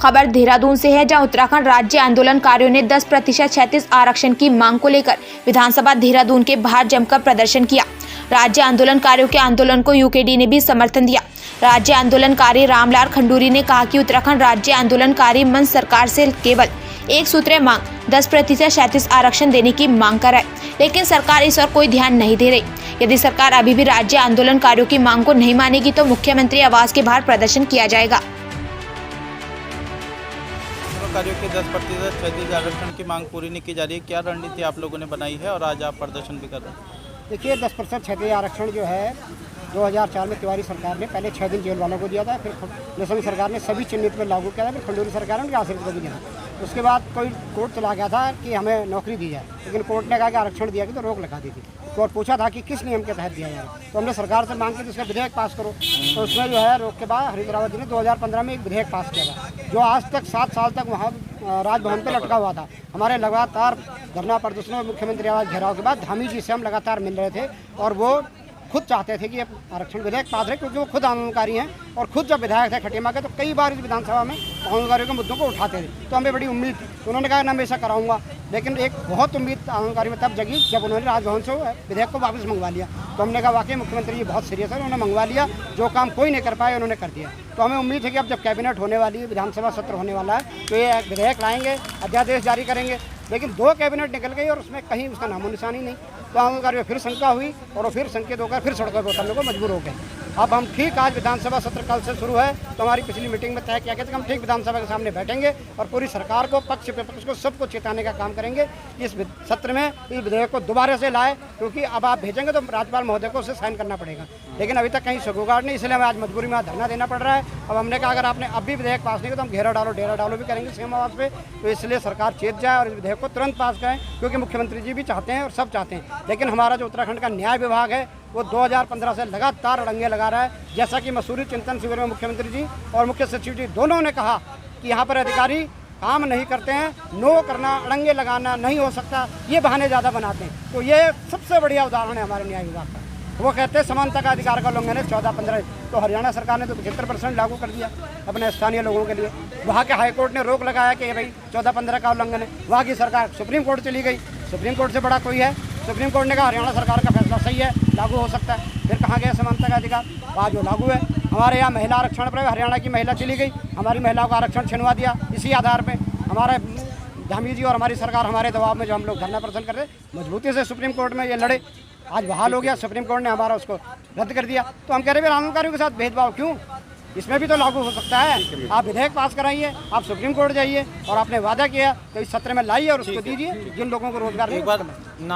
खबर देहरादून से है, जहां उत्तराखंड राज्य आंदोलनकारियों ने 10% क्षैतिज आरक्षण की मांग को लेकर विधानसभा देहरादून के बाहर जमकर प्रदर्शन किया। राज्य आंदोलनकारियों के आंदोलन को यूकेडी ने भी समर्थन दिया। राज्य आंदोलनकारी रामलाल खंडूरी ने कहा कि उत्तराखंड राज्य आंदोलनकारी मंच सरकार से केवल एक सूत्रीय मांग 10% क्षैतिज आरक्षण देने की मांग कर है, लेकिन सरकार इस और कोई ध्यान नहीं दे रही। यदि सरकार अभी भी राज्य आंदोलनकारियों की मांग को नहीं मानेगी तो मुख्यमंत्री आवास के बाहर प्रदर्शन किया जाएगा। कार्यों के 10% क्षैतिज आरक्षण की मांग पूरी नहीं की जा रही है, क्या रणनीति आप लोगों ने बनाई है और आज आप प्रदर्शन भी कर रहे हैं? देखिए, 10% क्षैतिज आरक्षण जो है 2004 में तिवारी सरकार ने पहले 6 दिन जेल वालों को दिया था, फिर नसमी सरकार ने सभी चिन्हित पर लागू किया था, फिर खंडूरी सरकार ने उनके आश्रित को भी दिया। उसके बाद कोई कोर्ट चला गया था कि हमें नौकरी दी जाए, लेकिन कोर्ट ने कहा कि आरक्षण दिया कि तो रोक लगा दी थी। कोर्ट पूछा था कि किस नियम के तहत दिया जाए, तो हमने सरकार से मांग की कि उसका विधेयक पास करो। तो उसमें जो है रोक के बाद हरीश रावत जी ने 2015 में एक विधेयक पास किया था, जो आज तक 7 साल तक वहाँ राजभवन पर लटका हुआ था। हमारे लगातार धरना प्रदर्शनों और मुख्यमंत्री आवास घेराव के बाद धामी जी से हम लगातार मिल रहे थे और वो खुद चाहते थे कि आरक्षण विधेयक पास रहे, क्योंकि वो खुद आंदोलनकारी हैं और खुद जब विधायक थे खटीमा के तो कई बार इस विधानसभा में आंदोलनकारियों के मुद्दों को उठाते थे। तो हमें बड़ी उम्मीद थी, तो उन्होंने कहा ना मैं ऐसा कराऊंगा, लेकिन एक बहुत उम्मीद आंदोलनकारी में तब जगी जब उन्होंने राजभवन से विधेयक को वापस मंगवा लिया। तो हमने कहा वाकई मुख्यमंत्री जी बहुत सीरियस है, उन्होंने मंगवा लिया, जो काम कोई नहीं कर पाए उन्होंने कर दिया। तो हमें उम्मीद है कि अब जब कैबिनेट होने वाली है, विधानसभा सत्र होने वाला है, तो ये विधेयक लाएंगे, अध्यादेश जारी करेंगे। लेकिन 2 कैबिनेट निकल गई और उसमें कहीं उसका नामो निशानी नहीं। तो आंदोलनकारियों में फिर शंका हुई और फिर संकेत होकर फिर सड़कों पर उतरने को मजबूर हो गए। अब हम ठीक आज विधानसभा सत्र कल से शुरू है, तो हमारी पिछली मीटिंग में तय किया गया था कि हम ठीक विधानसभा के सामने बैठेंगे और पूरी सरकार को, पक्ष विपक्ष को, सबको चेताने का काम करेंगे। इस सत्र में इस विधेयक को दोबारा से लाए, क्योंकि अब आप भेजेंगे तो राज्यपाल महोदय को उसे साइन करना पड़ेगा, लेकिन अभी तक कहीं सगुगाड़ नहीं, इसलिए हमें आज मजबूरी में धरना देना पड़ रहा है। अब हमने कहा अगर आपने अभी विधेयक पास नहीं किया तो हम घेरा डालो डेरा डालो भी करेंगे सीएम आवास पे। तो इसलिए सरकार चेत जाए और इस विधेयक को तुरंत पास करें, क्योंकि मुख्यमंत्री जी भी चाहते हैं और सब चाहते हैं। लेकिन हमारा जो उत्तराखंड का न्याय विभाग है वो 2015 से लगातार अड़ंगे लगा रहा है। जैसा कि मसूरी चिंतन शिविर में मुख्यमंत्री जी और मुख्य सचिव जी दोनों ने कहा कि यहाँ पर अधिकारी काम नहीं करते हैं, नो करना, अड़ंगे लगाना नहीं हो सकता, ये बहाने ज़्यादा बनाते हैं। तो ये सबसे बढ़िया उदाहरण है हमारे न्याय विभाग का। वो कहते हैं समानता का अधिकार का उल्लंघन है 14-15, तो हरियाणा सरकार ने तो 75% लागू कर दिया अपने स्थानीय लोगों के लिए। वहाँ के हाईकोर्ट ने रोक लगाया कि भाई 14-15 का उल्लंघन है। वहाँ की सरकार सुप्रीम कोर्ट चली गई, सुप्रीम कोर्ट से बड़ा कोई है, सुप्रीम कोर्ट ने कहा हरियाणा सरकार का फैसला सही है, लागू हो सकता है। फिर कहाँ गया समानता का अधिकार? वहाँ जो लागू है। हमारे यहाँ महिला आरक्षण पर हरियाणा की महिला चली गई, हमारी महिलाओं का आरक्षण छिनवा दिया। इसी आधार पर हमारे धामी जी और हमारी सरकार हमारे दबाव में जो हम लोग धरना प्रदर्शन कर रहे, मजबूती से सुप्रीम कोर्ट में ये लड़े, आज बहाल हो गया, सुप्रीम कोर्ट ने हमारा उसको रद्द कर दिया। तो हम कह रहे हैं आंदोलनकारियों के साथ भेदभाव क्यों? इसमें भी तो लागू हो सकता है। आप विधेयक पास कराइए, आप सुप्रीम कोर्ट जाइए और आपने वादा किया तो इस सत्र में लाइए और उसको दीजिए जिन लोगों को रोजगार नहीं।